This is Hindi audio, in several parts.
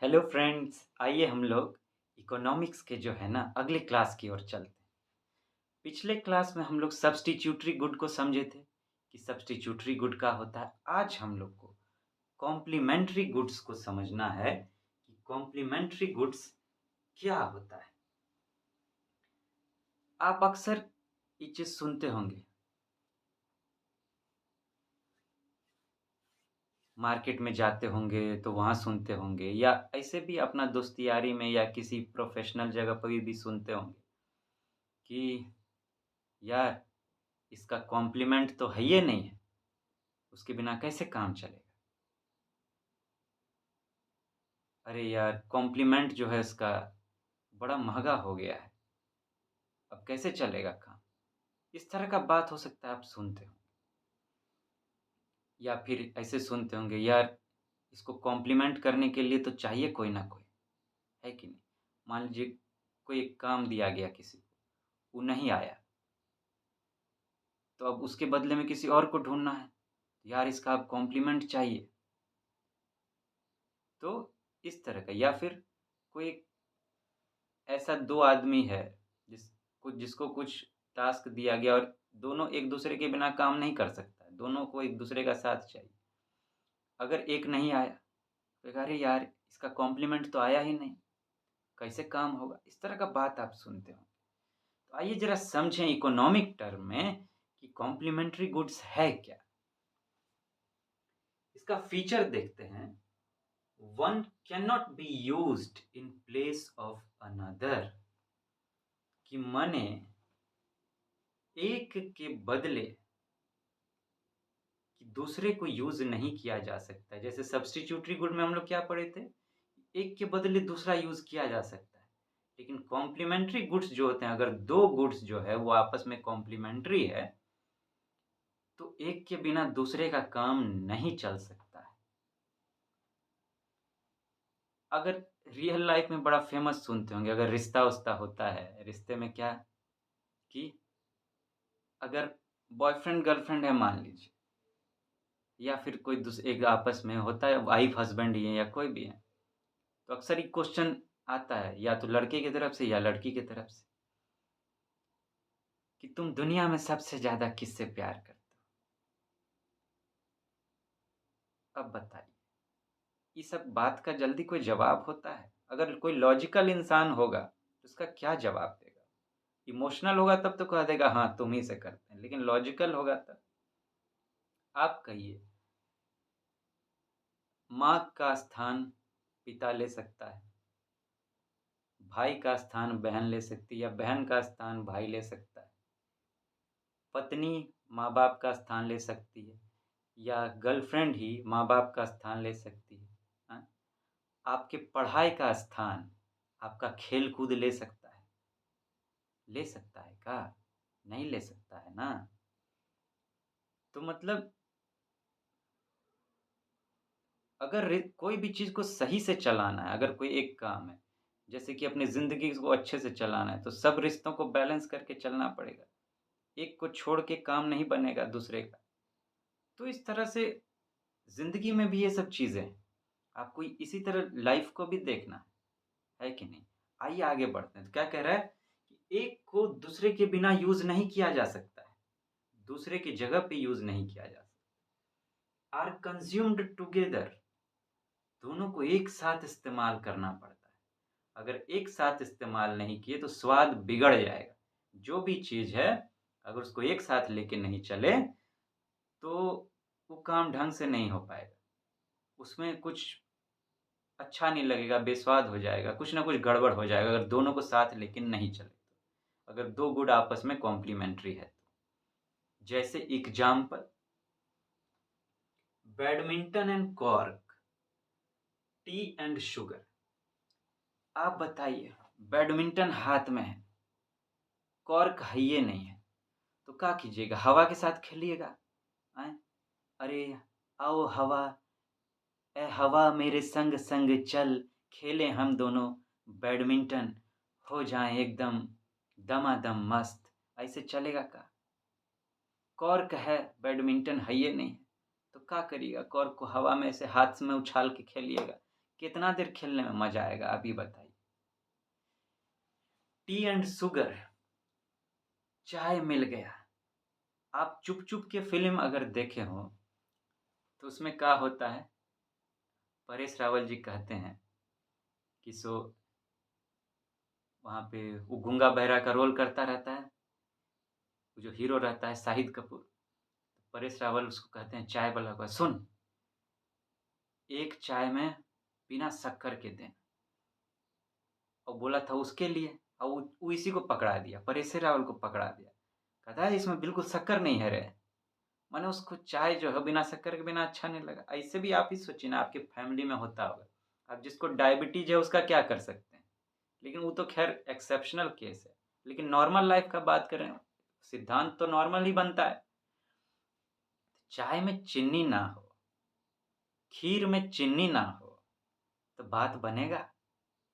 हेलो फ्रेंड्स, आइए हम लोग इकोनॉमिक्स के जो है ना अगले क्लास की ओर चलते हैं। पिछले क्लास में हम लोग सब्स्टिट्यूटरी गुड को समझे थे कि सब्स्टिट्यूटरी गुड क्या होता है। आज हम लोग को कॉम्प्लीमेंट्री गुड्स को समझना है कि कॉम्प्लीमेंट्री गुड्स क्या होता है। आप अक्सर ये चीज़ सुनते होंगे, मार्केट में जाते होंगे तो वहाँ सुनते होंगे या ऐसे भी अपना दोस्ती यारी में या किसी प्रोफेशनल जगह पर भी सुनते होंगे कि यार इसका कॉम्प्लीमेंट तो है ही नहीं है, उसके बिना कैसे काम चलेगा? अरे यार कॉम्प्लीमेंट जो है इसका बड़ा महँगा हो गया है, अब कैसे चलेगा काम? इस तरह का बात हो सकता है आप सुनते हो। या फिर ऐसे सुनते होंगे यार इसको कॉम्प्लीमेंट करने के लिए तो चाहिए कोई ना कोई, है कि नहीं? मान लीजिए कोई एक काम दिया गया किसी को, वो नहीं आया, तो अब उसके बदले में किसी और को ढूँढना है। यार इसका अब कॉम्प्लीमेंट चाहिए। तो इस तरह का या फिर कोई ऐसा 2 आदमी है जिसको कुछ टास्क दिया गया और दोनों एक-दूसरे के बिना काम नहीं कर सकता है, दोनों को एक-दूसरे का साथ चाहिए। अगर एक नहीं आया, तो कहेगा अरे यार! इसका कॉम्प्लीमेंट तो आया ही नहीं, कैसे काम होगा? इस तरह का बात आप सुनते हो। तो आइए ज़रा समझें इकोनॉमिक टर्म में कि कॉम्प्लीमेंट्री गुड्स है क्या? इसका फीचर देखते हैं। One can not be used in place of another कि माने एक के बदले कि दूसरे को यूज़ नहीं किया जा सकता है। जैसे सब्स्टिट्यूटरी गुड में हम लोग क्या पढ़े थे? एक के बदले दूसरा यूज़ किया जा सकता है। लेकिन कॉम्प्लीमेंट्री गुड्स जो होते हैं, अगर 2 गुड्स जो है वो आपस में कॉम्प्लीमेंट्री है, तो एक के बिना दूसरे का काम नहीं चल सकता है। अगर रियल लाइफ़ में बड़ा फ़ेमस सुनते होंगे, अगर रिश्ता-वुश्ता होता है, रिश्ते में क्या कि अगर बॉयफ्रेंड गर्लफ्रेंड है मान लीजिए या फिर कोई एक आपस में होता है वाइफ हस्बैंड ही है या कोई भी है। तो अक्सर ये क्वेश्चन आता है या तो लड़के की तरफ से या लड़की की तरफ से कि तुम दुनिया में सबसे ज़्यादा किससे प्यार करते हो? अब बताइए, ये सब बात का जल्दी कोई जवाब होता है? अगर कोई लॉजिकल इंसान होगा, तो उसका क्या जवाब देगा? इमोशनल होगा तब तो कह देगा हाँ, तुम ही से करते हैं, लेकिन लॉजिकल होगा तब? आप कहिए, माँ का स्थान पिता ले सकता है, भाई का स्थान बहन ले सकती है या बहन का स्थान भाई ले सकता है। पत्नी माँ-बाप का स्थान ले सकती है या गर्लफ्रेंड ही माँ-बाप का स्थान ले सकती है। हाँ? आपके पढ़ाई का स्थान आपका खेल-कूद ले सकता है। ले सकता है क्या? नहीं ले सकता है ना। तो मतलब अगर कोई भी चीज़ को सही से चलाना है, अगर कोई एक काम है, जैसे कि अपनी ज़िंदगी को अच्छे से चलाना है, तो सब रिश्तों को बैलेंस करके चलना पड़ेगा। एक को छोड़ के काम नहीं बनेगा दूसरे का। तो इस तरह से ज़िंदगी में भी ये सब चीज़ें हैं। आपको इसी तरह लाइफ़ को भी देखना है कि नहीं? आइए आगे बढ़ते हैं। तो क्या कह रहा है कि एक को दूसरे के बिना यूज़ नहीं किया जा सकता है। दूसरे की जगह पे यूज़ नहीं किया जा सकता। आर कंज़्यूम्ड टुगेदर दोनों को एक साथ इस्तेमाल करना पड़ता है। अगर एक साथ इस्तेमाल नहीं किए तो स्वाद बिगड़ जाएगा। जो भी चीज़ है अगर उसको एक साथ लेके नहीं चले तो वो काम ढंग से नहीं हो पाएगा। उसमें कुछ अच्छा नहीं लगेगा, बेस्वाद हो जाएगा, कुछ ना कुछ गड़बड़ हो जाएगा अगर दोनों को साथ लेके नहीं चले तो। अगर 2 गुड आपस में कॉम्प्लीमेंट्री है तो। जैसे example badminton and cork, T and sugar. आप बताइए बैडमिंटन हाथ में है, कॉर्क हइये नहीं है, तो क्या कीजिएगा? हवा के साथ खेलिएगा, आएँ? अरे आओ हवा, ए हवा मेरे संग संग चल, खेलें हम दोनों बैडमिंटन, हो जाएँ एकदम दमादम मस्त, ऐसे चलेगा क्या? कॉर्क है, बैडमिंटन है ही नहीं है, तो क्या करिएगा? कॉर्क को हवा में ऐसे हाथ में उछाल के खेलिएगा, कितना देर खेलने में मजा आएगा, आप ही बताइए। टी एंड शुगर, चाय मिल गया। आप चुप चुप के फिल्म अगर देखे हो तो उसमें क्या होता है, परेश रावल जी कहते हैं कि वहाँ पे वो गूंगा बहरा का रोल करता रहता है, वो जो हीरो रहता है शाहिद कपूर। परेश रावल उसको कहते हैं चाय वाला को, सुन, एक चाय में बिना शक्कर के देना। और बोला था उसके लिए, और वो इसी को पकड़ा दिया, परेश रावल को पकड़ा दिया। कहता है इसमें बिल्कुल शक्कर नहीं है रे। माने उसको चाय जो है बिना शक्कर के बिना अच्छा नहीं लगा। ऐसे भी आप ही सोचिए ना, आपके फैमिली में होता होगा। अब जिसको डायबिटीज है उसका क्या कर सकते हैं, लेकिन वो तो खैर एक्सेप्शनल केस है। लेकिन नॉर्मल लाइफ का बात करें, सिद्धांत तो नॉर्मल ही बनता है। चाय में चीनी ना हो, खीर में चीनी ना हो, तो बात बनेगा?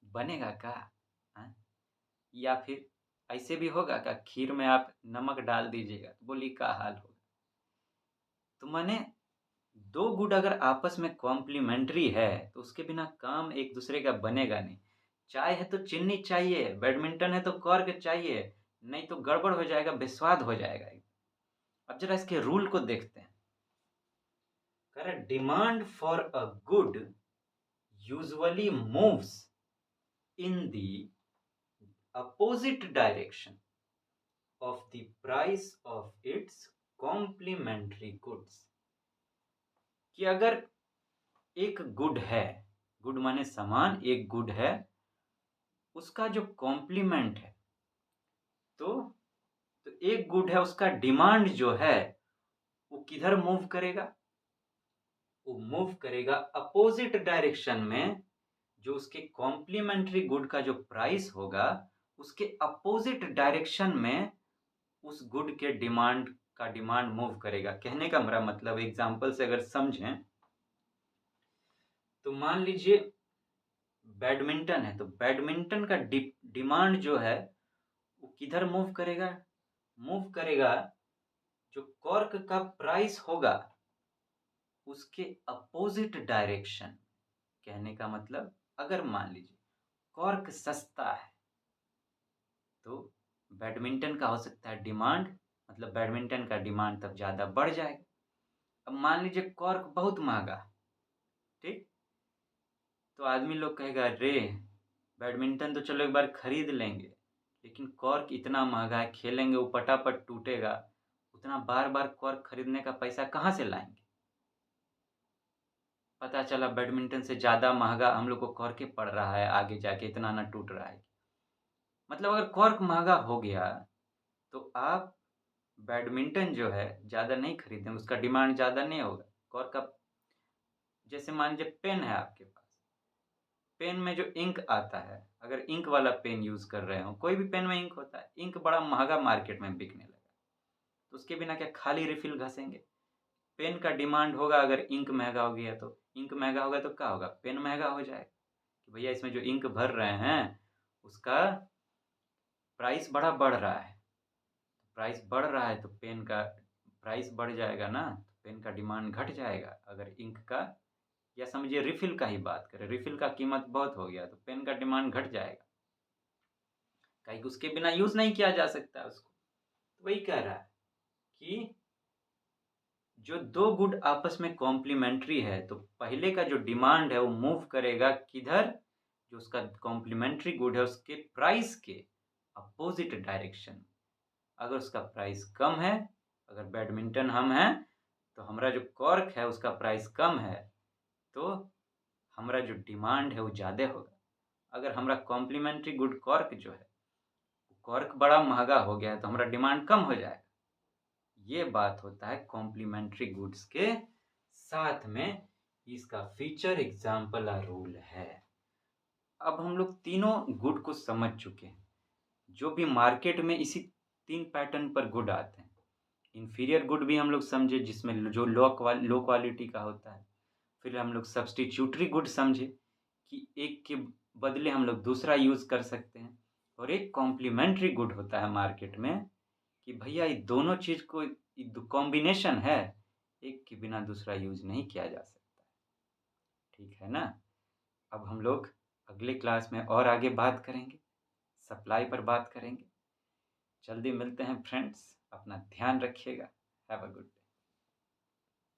बनेगा क्या? हाँ? या फिर ऐसे भी होगा क्या, खीर में आप नमक डाल दीजिएगा तो बोली का हाल होगा। तो माने दो गुड अगर आपस में कॉम्प्लीमेंट्री है तो उसके बिना काम एक दूसरे का बनेगा नहीं। चाय है तो चीनी चाहिए, बैडमिंटन है तो कॉर्क चाहिए, नहीं तो गड़बड़ हो जाएगा, बेस्वाद हो जाएगा। अब जरा इसके रूल को देखते हैं। कह रहा demand for a good usually moves in the opposite direction of the price of its complementary goods। कि अगर एक गुड है, गुड माने समान, एक गुड है, उसका जो कॉम्प्लीमेंट है, तो एक गुड है, उसका डिमांड जो है वो किधर मूव करेगा? वो मूव करेगा अपोजिट डायरेक्शन में। जो उसके कॉम्प्लीमेंट्री गुड का जो प्राइस होगा उसके अपोजिट डायरेक्शन में उस गुड के डिमांड मूव करेगा। कहने का मेरा मतलब एग्जांपल से अगर समझें तो मान लीजिए बैडमिंटन है, तो बैडमिंटन का डिमांड जो है वो किधर मूव करेगा? मूव करेगा जो कॉर्क का प्राइस होगा उसके अपोजिट डायरेक्शन। कहने का मतलब अगर मान लीजिए कॉर्क सस्ता है तो बैडमिंटन का हो सकता है डिमांड, मतलब बैडमिंटन का डिमांड तब ज़्यादा बढ़ जाएगा। अब मान लीजिए कॉर्क बहुत महंगा, ठीक, तो आदमी लोग कहेगा अरे बैडमिंटन तो चलो एक बार खरीद लेंगे, लेकिन कॉर्क इतना महंगा है, खेलेंगे वो पटापट टूटेगा, उतना बार बार कॉर्क खरीदने का पैसा कहाँ से लाएंगे? पता चला बैडमिंटन से ज़्यादा महंगा हम लोग को कॉर्क पड़ रहा है, आगे जाके इतना ना टूट रहा है। मतलब अगर कॉर्क महंगा हो गया तो आप बैडमिंटन जो है ज़्यादा नहीं खरीदेंगे, उसका डिमांड ज़्यादा नहीं होगा। कॉर्क का जैसे मान लीजिए पेन है आपके पास, पेन में जो इंक आता है, अगर इंक वाला पेन यूज़ कर रहे हो, कोई भी पेन में इंक होता है, इंक बड़ा महंगा मार्केट में बिकने लगा, तो उसके बिना क्या खाली रिफिल घसेंगे? पेन का डिमांड होगा, अगर इंक महंगा हो गया तो इंक महंगा होगा तो क्या होगा? पेन महंगा हो जाएगा कि भैया इसमें जो इंक भर रहे हैं उसका प्राइस बड़ा बढ़ रहा है। प्राइस बढ़ रहा है तो पेन का प्राइस बढ़ जाएगा ना, तो पेन का डिमांड घट जाएगा। अगर इंक का या समझिए रिफिल का ही बात करें, रिफिल का कीमत बहुत हो गया तो पेन का डिमांड घट जाएगा, कहीं उसके बिना यूज नहीं किया जा सकता उसको। तो वही कह रहा है कि जो दो गुड आपस में कॉम्प्लीमेंट्री है तो पहले का जो डिमांड है वो मूव करेगा किधर? जो उसका कॉम्प्लीमेंट्री गुड है उसके प्राइस के अपोजिट डायरेक्शन। अगर उसका प्राइस कम है, अगर बैडमिंटन हम हैं तो हमारा जो कॉर्क है उसका प्राइस कम है, तो हमारा जो डिमांड है वो ज़्यादा होगा। अगर हमारा कॉम्प्लीमेंट्री गुड कॉर्क जो है, कॉर्क बड़ा महंगा हो गया है तो हमारा डिमांड कम हो जाएगा। ये बात होता है कॉम्प्लीमेंट्री गुड्स के साथ में, इसका फीचर एग्जाम्पल और रूल है। अब हम लोग तीनों गुड को समझ चुके हैं, जो भी मार्केट में इसी तीन पैटर्न पर गुड आते हैं। इन्फीरियर गुड भी हम लोग समझे जिसमें जो लो क्वालिटी का होता है। फिर हम लोग सब्सटीट्यूटरी गुड समझे कि एक के बदले हम लोग दूसरा यूज़ कर सकते हैं। और एक कॉम्प्लीमेंट्री गुड होता है मार्केट में कि भैया ये दोनों चीज़ को कॉम्बिनेशन है, एक के बिना दूसरा यूज़ नहीं किया जा सकता। ठीक है ना? अब हम लोग अगली क्लास में और आगे बात करेंगे, सप्लाई पर बात करेंगे। जल्दी मिलते हैं फ्रेंड्स, अपना ध्यान रखिएगा। Have a good day.